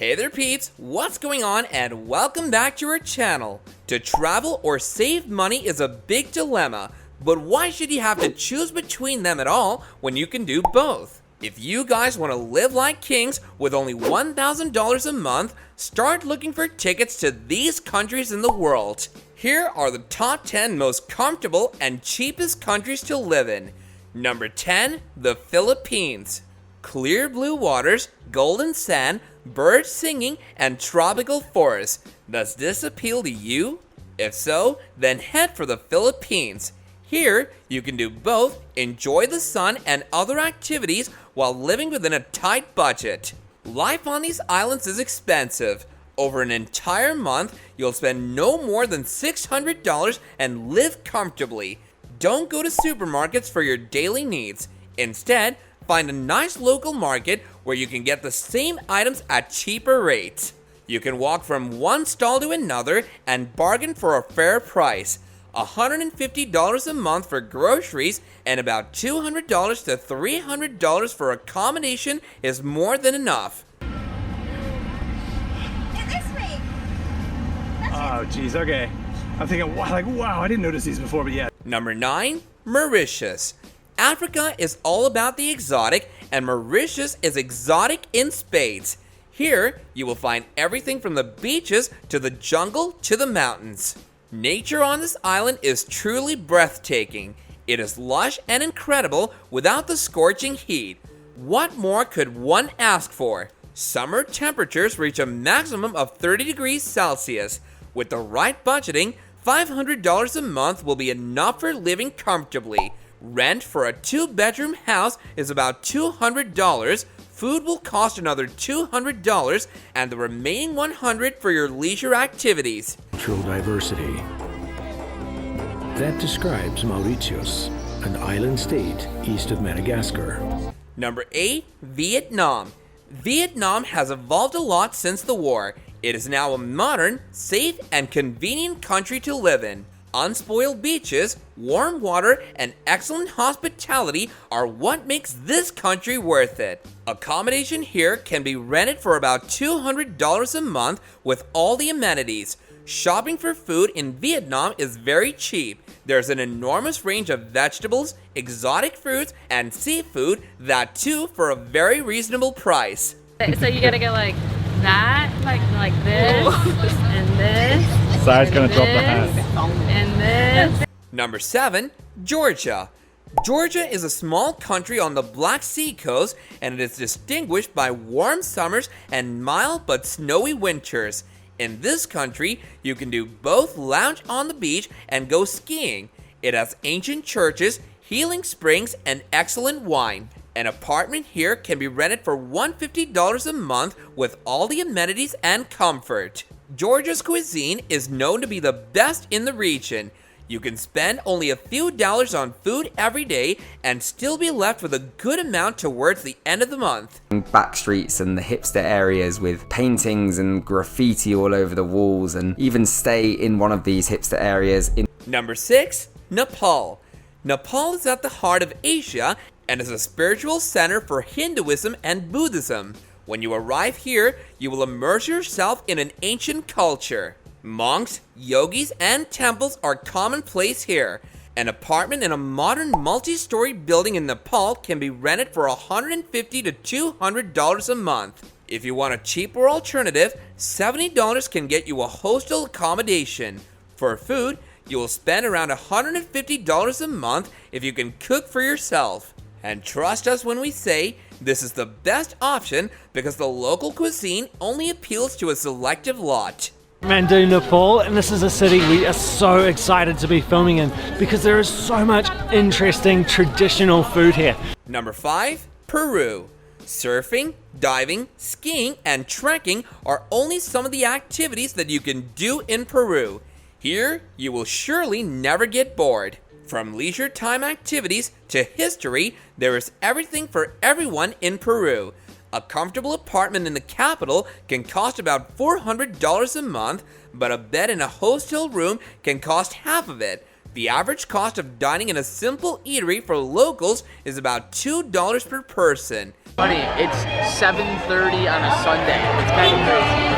Hey there peeps, what's going on and welcome back to our channel. To travel or save money is a big dilemma, but why should you have to choose between them at all when you can do both? If you guys want to live like kings with only $1,000 a month, start looking for tickets to these countries in the world. Here are the top 10 most comfortable and cheapest countries to live in. Number 10, the Philippines. Clear blue waters, golden sand, birds singing, and tropical forests. Does this appeal to you? If so, then head for the Philippines. Here, you can do both, enjoy the sun and other activities while living within a tight budget. Life on these islands is expensive. Over an entire month, you'll spend no more than $600 and live comfortably. Don't go to supermarkets for your daily needs. Instead, find a nice local market where you can get the same items at cheaper rates. You can walk from one stall to another and bargain for a fair price. $150 a month for groceries and about $200 to $300 for accommodation is more than enough. Oh, geez, okay. I'm thinking, wow, I didn't notice these before, but yeah. Number 9, Mauritius. Africa is all about the exotic, and Mauritius is exotic in spades. Here, you will find everything from the beaches to the jungle to the mountains. Nature on this island is truly breathtaking. It is lush and incredible without the scorching heat. What more could one ask for? Summer temperatures reach a maximum of 30 degrees Celsius. With the right budgeting, $500 a month will be enough for living comfortably. Rent for a 2-bedroom house is about $200, food will cost another $200, and the remaining $100 for your leisure activities. Cultural diversity. That describes Mauritius, an island state east of Madagascar. Number 8, Vietnam. Vietnam has evolved a lot since the war. It is now a modern, safe, and convenient country to live in. Unspoiled beaches, warm water, and excellent hospitality are what makes this country worth it. Accommodation here can be rented for about $200 a month with all the amenities. Shopping for food in Vietnam is very cheap. There's an enormous range of vegetables, exotic fruits, and seafood, that too for a very reasonable price. So you gotta go like that, like this, and this. Side's gonna drop the hat. And this. Number 7, Georgia. Georgia is a small country on the Black Sea coast, and it is distinguished by warm summers and mild but snowy winters. In this country, you can do both lounge on the beach and go skiing. It has ancient churches, healing springs, and excellent wine. An apartment here can be rented for $150 a month with all the amenities and comfort. Georgia's cuisine is known to be the best in the region. You can spend only a few dollars on food every day and still be left with a good amount towards the end of the month. Back streets and the hipster areas with paintings and graffiti all over the walls, and even stay in one of these hipster areas. Number 6, Nepal. Nepal is at the heart of Asia and is a spiritual center for Hinduism and Buddhism. When you arrive here, you will immerse yourself in an ancient culture. Monks, yogis, and temples are commonplace here. An apartment in a modern multi-story building in Nepal can be rented for $150 to $200 a month. If you want a cheaper alternative, $70 can get you a hostel accommodation. For food, you will spend around $150 a month if you can cook for yourself. And trust us when we say, this is the best option because the local cuisine only appeals to a selective lot. Kathmandu, Nepal, and this is a city we are so excited to be filming in because there is so much interesting traditional food here. Number 5, Peru. Surfing, diving, skiing, and trekking are only some of the activities that you can do in Peru. Here, you will surely never get bored. From leisure time activities to history, there is everything for everyone in Peru. A comfortable apartment in the capital can cost about $400 a month, but a bed in a hostel room can cost half of it. The average cost of dining in a simple eatery for locals is about $2 per person. Funny, it's 7:30 on a Sunday. It's kind of crazy.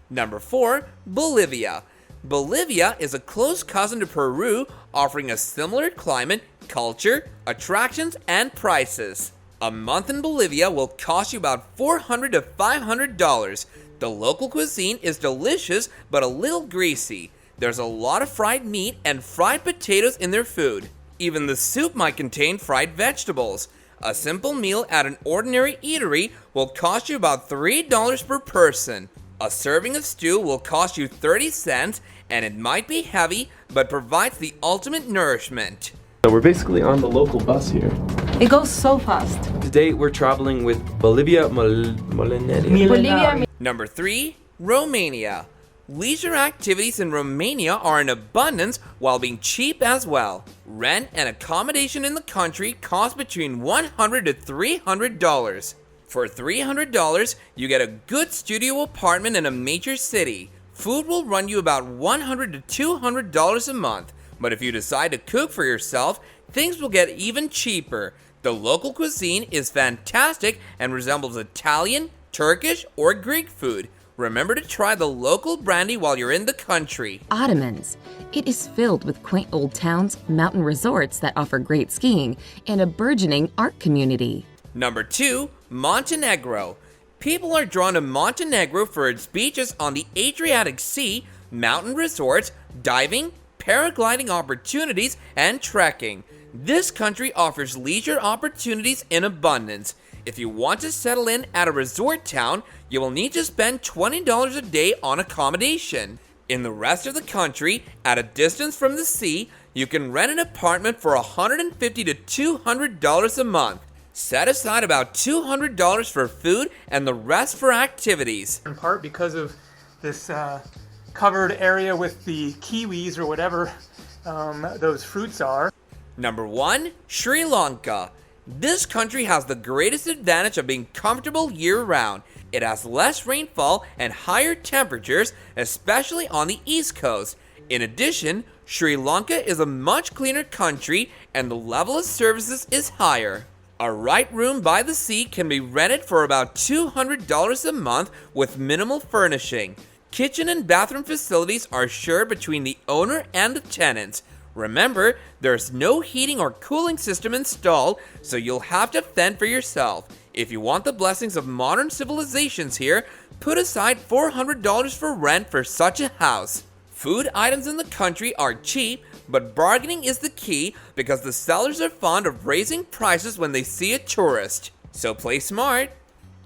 Number 4, Bolivia. Bolivia is a close cousin to Peru, offering a similar climate, culture, attractions, and prices. A month in Bolivia will cost you about $400 to $500. The local cuisine is delicious but a little greasy. There's a lot of fried meat and fried potatoes in their food. Even the soup might contain fried vegetables. A simple meal at an ordinary eatery will cost you about $3 per person. A serving of stew will cost you 30 cents, and it might be heavy, but provides the ultimate nourishment. So we're basically on the local bus here. It goes so fast. Today we're traveling with Bolivia Molinera. Number 3, Romania. Leisure activities in Romania are in abundance while being cheap as well. Rent and accommodation in the country cost between $100 to $300. For $300, you get a good studio apartment in a major city. Food will run you about $100 to $200 a month, but if you decide to cook for yourself, things will get even cheaper. The local cuisine is fantastic and resembles Italian, Turkish, or Greek food. Remember to try the local brandy while you're in the country. Ottomans. It is filled with quaint old towns, mountain resorts that offer great skiing, and a burgeoning art community. Number 2, Montenegro. People are drawn to Montenegro for its beaches on the Adriatic Sea, mountain resorts, diving, paragliding opportunities, and trekking. This country offers leisure opportunities in abundance. If you want to settle in at a resort town, you will need to spend $20 a day on accommodation. In the rest of the country, at a distance from the sea, you can rent an apartment for $150 to $200 a month. Set aside about $200 for food and the rest for activities. In part because of this covered area with the kiwis or whatever those fruits are. Number 1, Sri Lanka. This country has the greatest advantage of being comfortable year-round. It has less rainfall and higher temperatures, especially on the east coast. In addition, Sri Lanka is a much cleaner country and the level of services is higher. A right room by the sea can be rented for about $200 a month with minimal furnishing. Kitchen and bathroom facilities are shared between the owner and the tenants. Remember, there's no heating or cooling system installed, so you'll have to fend for yourself. If you want the blessings of modern civilizations here, put aside $400 for rent for such a house. Food items in the country are cheap, but bargaining is the key because the sellers are fond of raising prices when they see a tourist. So play smart.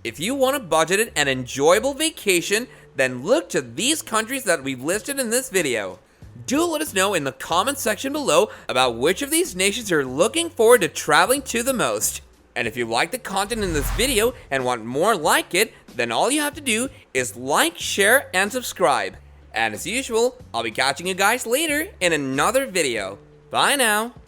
If you want a budgeted and enjoyable vacation, then look to these countries that we've listed in this video. Do let us know in the comment section below about which of these nations you're looking forward to traveling to the most. And if you like the content in this video and want more like it, then all you have to do is like, share, and subscribe. And as usual, I'll be catching you guys later in another video. Bye now.